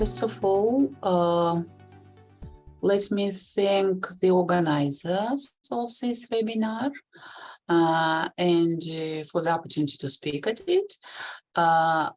First of all, let me thank the organizers of this webinar and for the opportunity to speak at it. The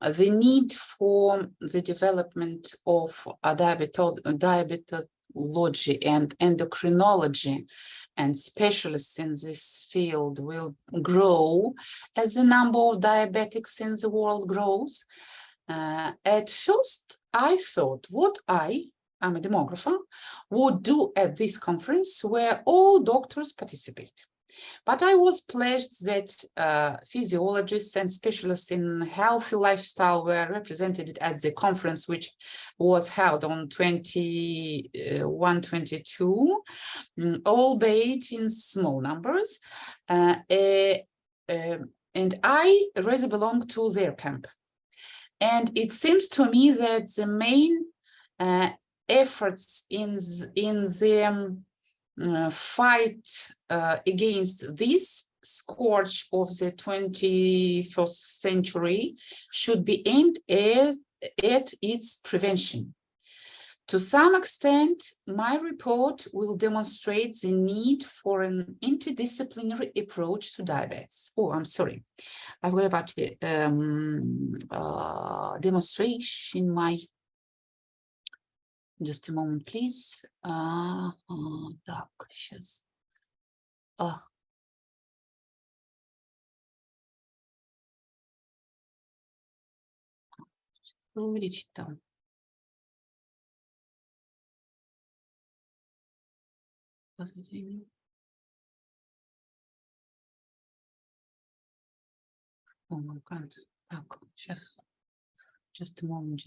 need for the development of diabetology and endocrinology and specialists in this field will grow as the number of diabetics in the world grows. At first, I thought what I'm a demographer, would do at this conference where all doctors participate. But I was pleased that physiologists and specialists in healthy lifestyle were represented at the conference, which was held on 21-22, albeit in small numbers. And I rather belong to their camp. And it seems to me that the main efforts in the fight against this scourge of the 21st century should be aimed at its prevention. To some extent, my report will demonstrate the need for an interdisciplinary approach to diabetes. Oh, I'm sorry. I've got about the demonstration. Just a moment, please. Так, сейчас. Увеличить там. Oh my God. Так, сейчас. Just a moment,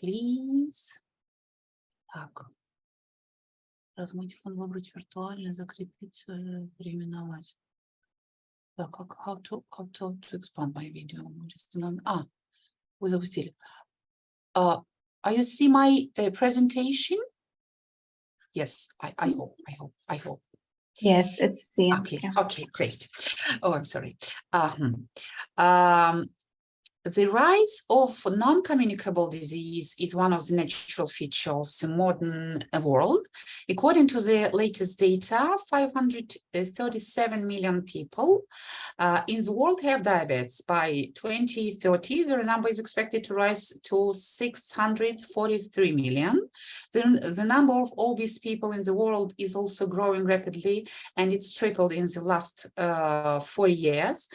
please. Так. Размыть фон, выбрать виртуально, закрепить, переименовать. Так, how to expand my video? Just a moment. Вы запустили. Are you see my presentation? Yes, I hope. Yes, it's seen. Okay, great. Oh, I'm sorry. The rise of non-communicable disease is one of the natural features of the modern world. According to the latest data, 537 million people in the world have diabetes. By 2030, the number is expected to rise to 643 million. The number of obese people in the world is also growing rapidly, and it's tripled in the last 4 years.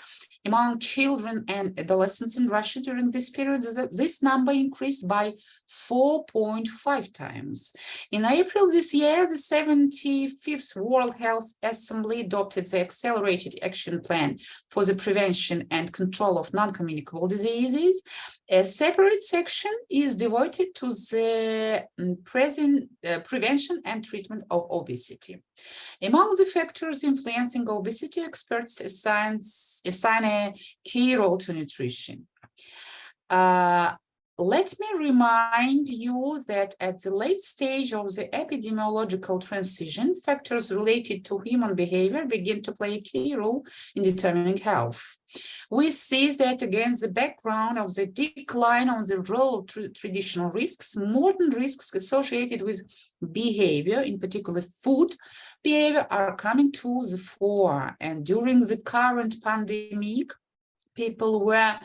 Among children and adolescents in Russia during this period, this number increased by 4.5 times. In April this year, the 75th World Health Assembly adopted the Accelerated Action Plan for the Prevention and Control of Non-Communicable Diseases. A separate section is devoted to the prevention and treatment of obesity. Among the factors influencing obesity, experts assign a key role to nutrition. Let me remind you that at the late stage of the epidemiological transition, factors related to human behavior begin to play a key role in determining health. We see that against the background of the decline on the role of traditional risks, modern risks associated with behavior, in particular food behavior, are coming to the fore. And during the current pandemic, people were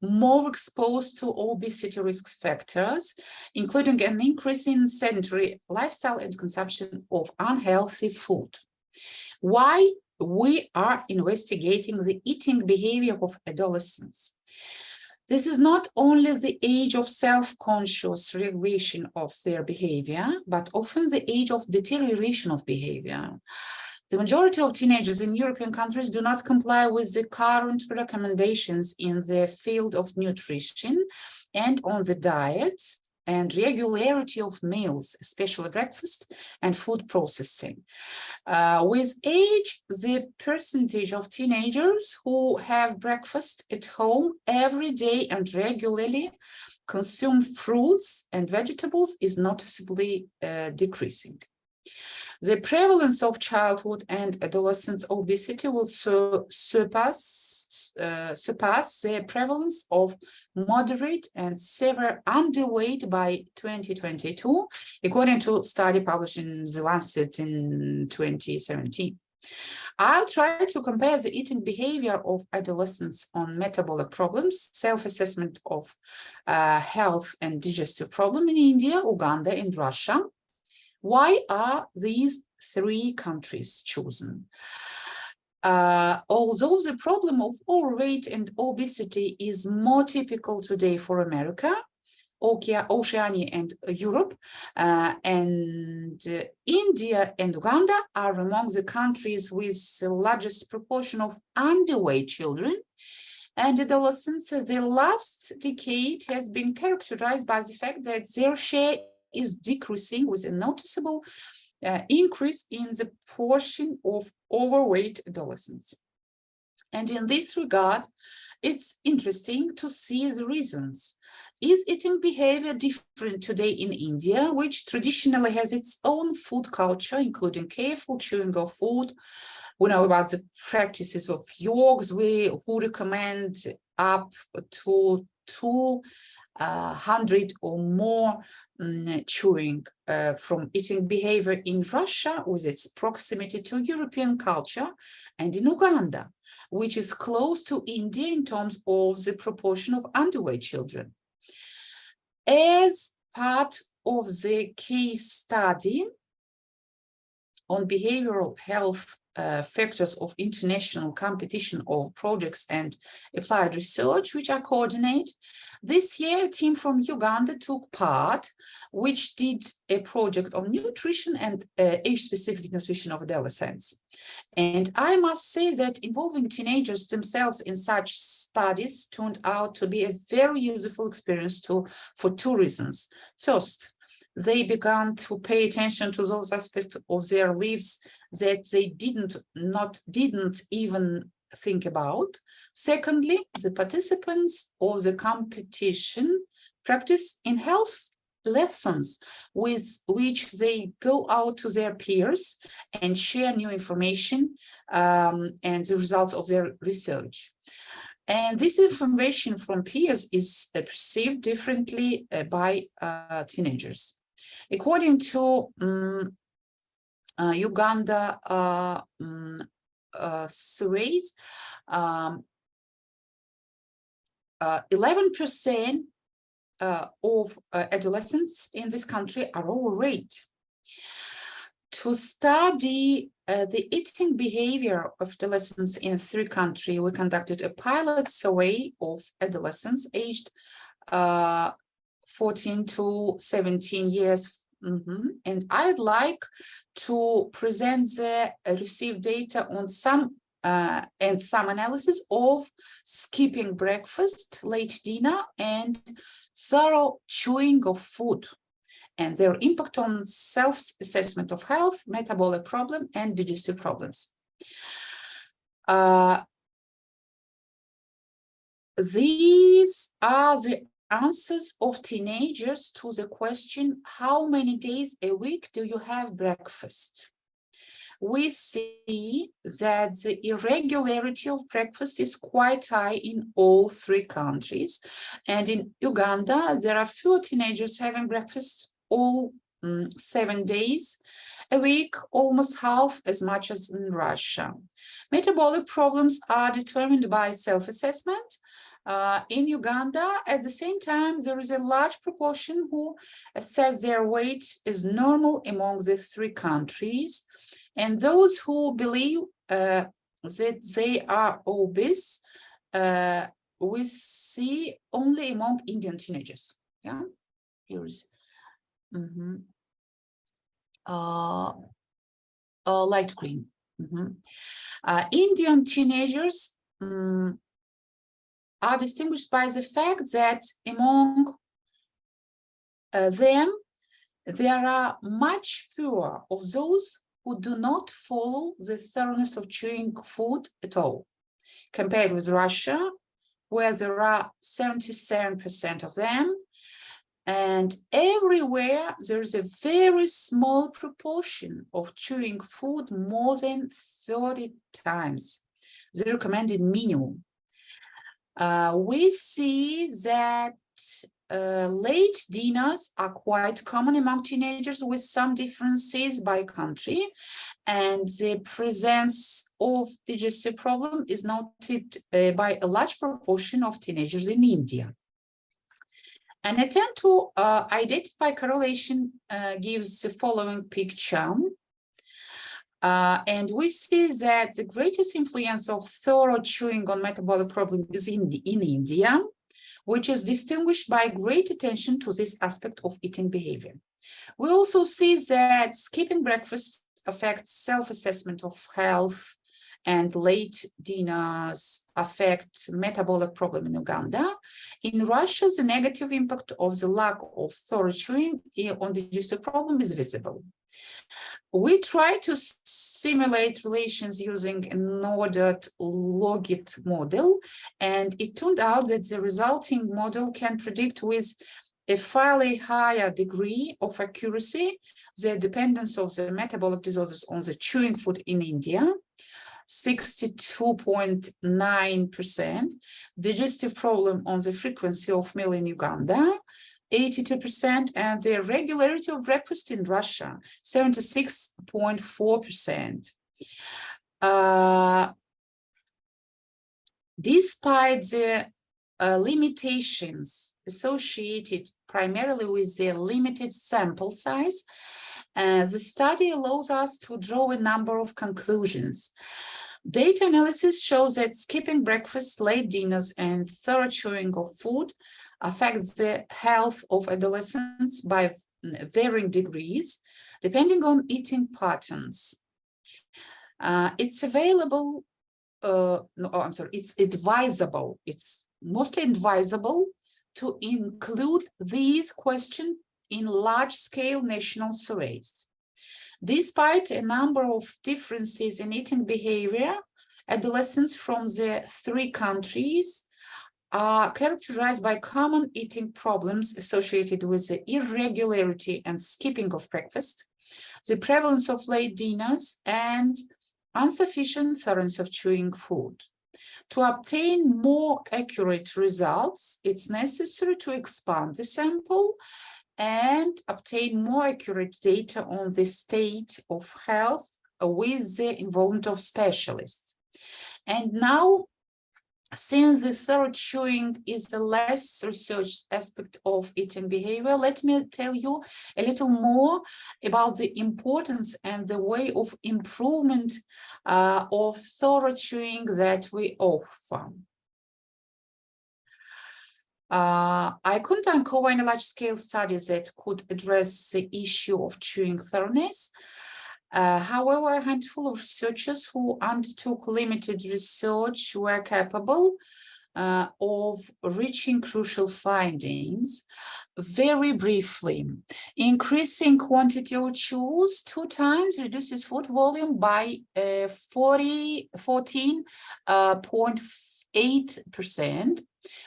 more exposed to obesity risk factors, including an increase in sedentary lifestyle and consumption of unhealthy food. Why we are investigating the eating behavior of adolescents? This is not only the age of self-conscious regulation of their behavior, but often the age of deterioration of behavior. The majority of teenagers in European countries do not comply with the current recommendations in the field of nutrition and on the diet and regularity of meals, especially breakfast and food processing. With age, the percentage of teenagers who have breakfast at home every day and regularly consume fruits and vegetables is noticeably decreasing. The prevalence of childhood and adolescent obesity will surpass surpass the prevalence of moderate and severe underweight by 2022, according to a study published in The Lancet in 2017. I'll try to compare the eating behavior of adolescents on metabolic problems, self-assessment of health and digestive problem in India, Uganda, and Russia. Why are these three countries chosen? Although the problem of overweight and obesity is more typical today for America, Oceania and Europe, and India and Uganda are among the countries with the largest proportion of underweight children and adolescents. The last decade has been characterized by the fact that their share is decreasing, with a noticeable increase in the portion of overweight adolescents. And in this regard, it's interesting to see the reasons. Is eating behavior different today in India, which traditionally has its own food culture, including careful chewing of food? We know about the practices of yogis, who recommend up to 200 or more chewing from eating behavior in Russia, with its proximity to European culture, and in Uganda, which is close to India in terms of the proportion of underweight children. As part of the case study on behavioral health factors of international competition of projects and applied research, which I coordinate, this year a team from Uganda took part, which did a project on nutrition and age-specific nutrition of adolescents. And I must say that involving teenagers themselves in such studies turned out to be a very useful experience for two reasons. First, they began to pay attention to those aspects of their lives that they didn't even think about. Secondly, the participants of the competition practice in health lessons with which they go out to their peers and share new information and the results of their research. And this information from peers is perceived differently by teenagers. According to Uganda surveys, 11% of adolescents in this country are overweight. To study the eating behavior of adolescents in three countries, we conducted a pilot survey of adolescents aged 14 to 17 years. And I'd like to present the received data on some analysis of skipping breakfast, late dinner, and thorough chewing of food, and their impact on self-assessment of health, metabolic problem, and digestive problems. These are the answers of teenagers to the question, how many days a week do you have breakfast? We see that the irregularity of breakfast is quite high in all three countries. And in Uganda, there are fewer teenagers having breakfast all 7 days a week, almost half as much as in Russia. Metabolic problems are determined by self-assessment. In Uganda, at the same time, there is a large proportion who assess their weight as normal among the three countries. And those who believe that they are obese, we see only among Indian teenagers. Yeah, here's light green. Indian teenagers are distinguished by the fact that among them, there are much fewer of those who do not follow the thoroughness of chewing food at all, compared with Russia, where there are 77% of them. And everywhere, there's a very small proportion of chewing food more than 30 times, the recommended minimum. We see that late dinners are quite common among teenagers with some differences by country, and the presence of digestive problem is noted by a large proportion of teenagers in India. An attempt to identify correlation gives the following picture. And we see that the greatest influence of thorough chewing on metabolic problem is in India, which is distinguished by great attention to this aspect of eating behavior. We also see that skipping breakfast affects self-assessment of health, and late dinners affect metabolic problem in Uganda. In Russia, the negative impact of the lack of thorough chewing on digestive problem is visible. We try to simulate relations using an ordered logit model, and it turned out that the resulting model can predict with a fairly higher degree of accuracy the dependence of the metabolic disorders on the chewing food in India, 62.9%, digestive problem on the frequency of meal in Uganda, 82%, and the regularity of breakfast in Russia, 76.4%. Despite the limitations associated primarily with the limited sample size, the study allows us to draw a number of conclusions. Data analysis shows that skipping breakfast, late dinners, and thorough chewing of food affects the health of adolescents by varying degrees, depending on eating patterns. It's available, it's advisable, it's mostly advisable to include these questions in large-scale national surveys. Despite a number of differences in eating behavior, adolescents from the 3 countries are characterized by common eating problems associated with the irregularity and skipping of breakfast, the prevalence of late dinners, and insufficient thoroughness of chewing food. To obtain more accurate results, it's necessary to expand the sample and obtain more accurate data on the state of health with the involvement of specialists. And now, since the thorough chewing is the less researched aspect of eating behavior, let me tell you a little more about the importance and the way of improvement of thorough chewing that we offer. I couldn't uncover any large-scale studies that could address the issue of chewing thoroughness. However, a handful of researchers who undertook limited research were capable of reaching crucial findings. Very briefly, increasing quantity of chews 2 times reduces food volume by 14.8%.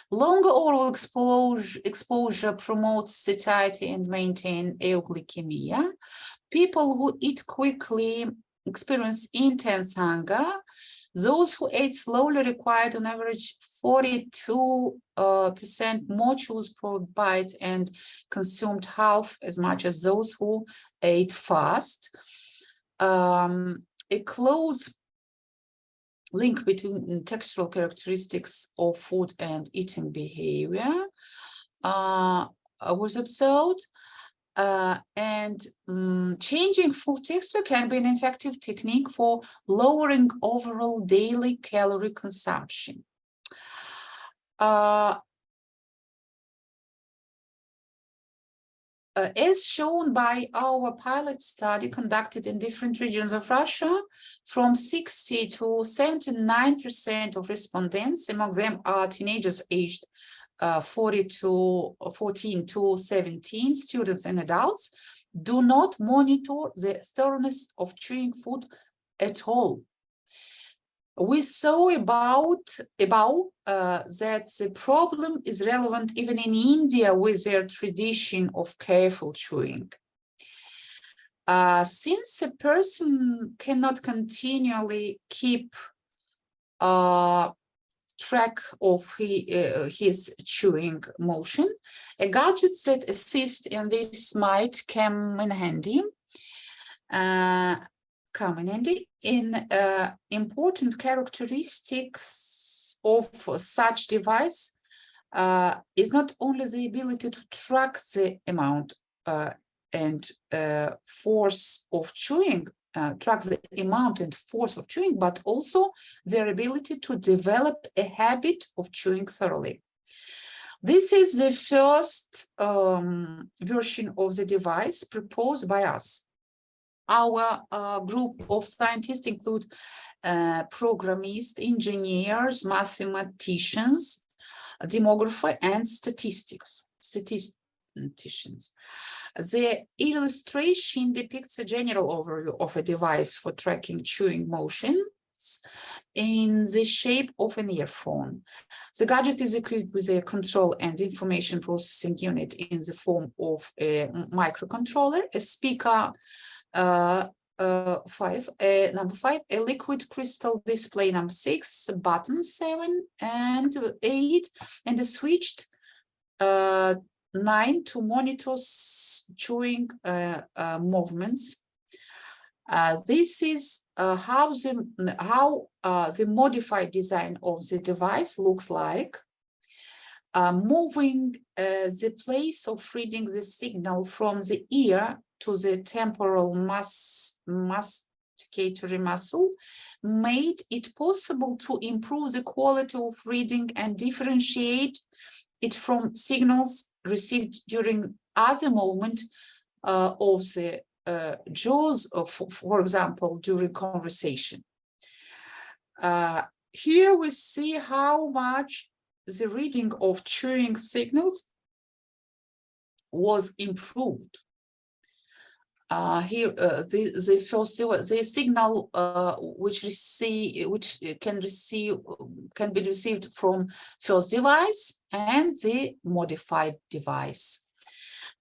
Longer oral exposure promotes satiety and maintains euglycemia. People who eat quickly experience intense hunger. Those who ate slowly required on average 42% more chews per bite and consumed half as much as those who ate fast. A close link between textural characteristics of food and eating behavior was observed. Changing food texture can be an effective technique for lowering overall daily calorie consumption. As shown by our pilot study conducted in different regions of Russia, from 60 to 79% of respondents, among them are teenagers aged 14 to 17, students and adults, do not monitor the thoroughness of chewing food at all. We saw above that the problem is relevant even in India with their tradition of careful chewing. Since a person cannot continually keep track of his chewing motion. A gadget that assists in this might come in handy. Important characteristics of such device is not only the ability to track the amount and force of chewing, track the amount and force of chewing, but also their ability to develop a habit of chewing thoroughly. This is the first version of the device proposed by us. Our group of scientists include programmers, engineers, mathematicians, demographers, and statisticians. The illustration depicts a general overview of a device for tracking chewing motions in the shape of an earphone. The gadget is equipped with a control and information processing unit in the form of a microcontroller, a speaker, number 5, a liquid crystal display number 6, button 7 and 8, and a switched 9 to monitor chewing movements. This is how the modified design of the device looks like. Moving the place of reading the signal from the ear to the temporal masticatory muscle made it possible to improve the quality of reading and differentiate it from signals received during other movement of the jaws, for example, during conversation. Here we see how much the reading of chewing signals was improved. Here, the signal which can be received from first device and the modified device.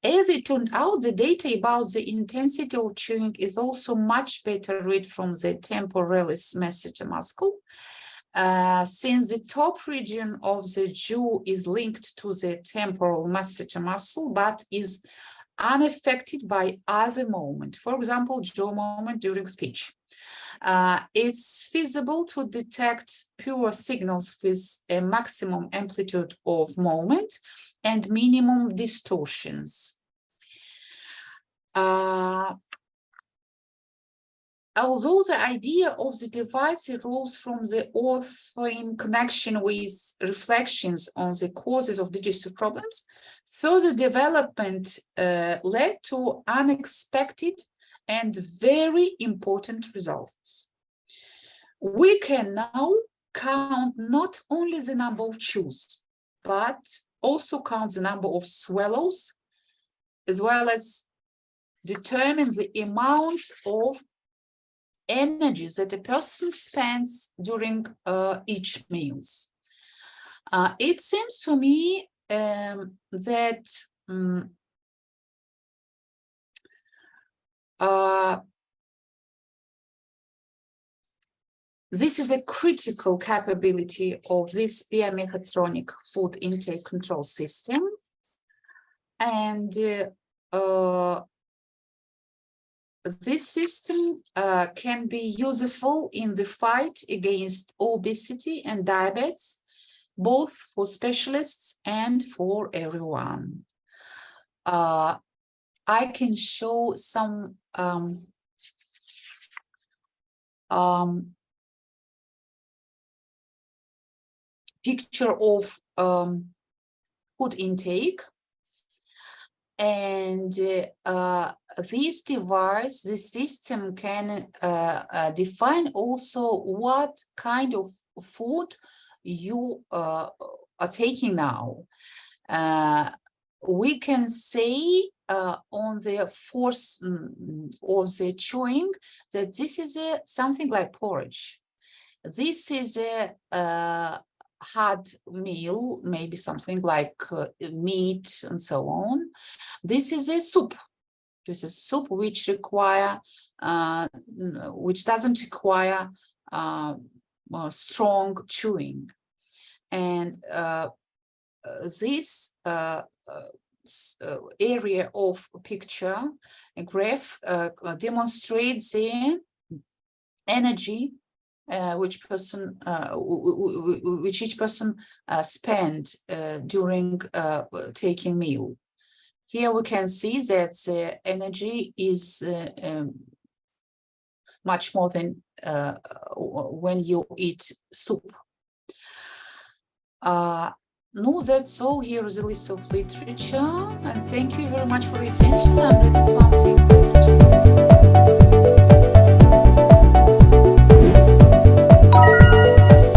As it turned out, the data about the intensity of chewing is also much better read from the temporalis masseter muscle, since the top region of the jaw is linked to the temporal masseter muscle, but is unaffected by other movement, for example, jaw movement during speech. It's feasible to detect pure signals with a maximum amplitude of movement and minimum distortions. Although the idea of the device arose from the author in connection with reflections on the causes of digestive problems, further development led to unexpected and very important results. We can now count not only the number of chews, but also count the number of swallows, as well as determine the amount of energy that a person spends during each meals. It seems to me that this is a critical capability of this biomechatronic food intake control system, and this system can be useful in the fight against obesity and diabetes, both for specialists and for everyone. I can show some picture of food intake. And this device, this system can define also what kind of food you are taking now. We can say on the force of the chewing that this is something like porridge. This is a hard meal, maybe something like meat and so on. This is a soup. This is soup which doesn't require strong chewing. And this area of picture, a graph, demonstrates the energy which each person spent during taking meal. Here we can see that the energy is much more than when you eat soup. No, that's all. Here is a list of literature, and thank you very much for your attention. I'm ready to answer your questions.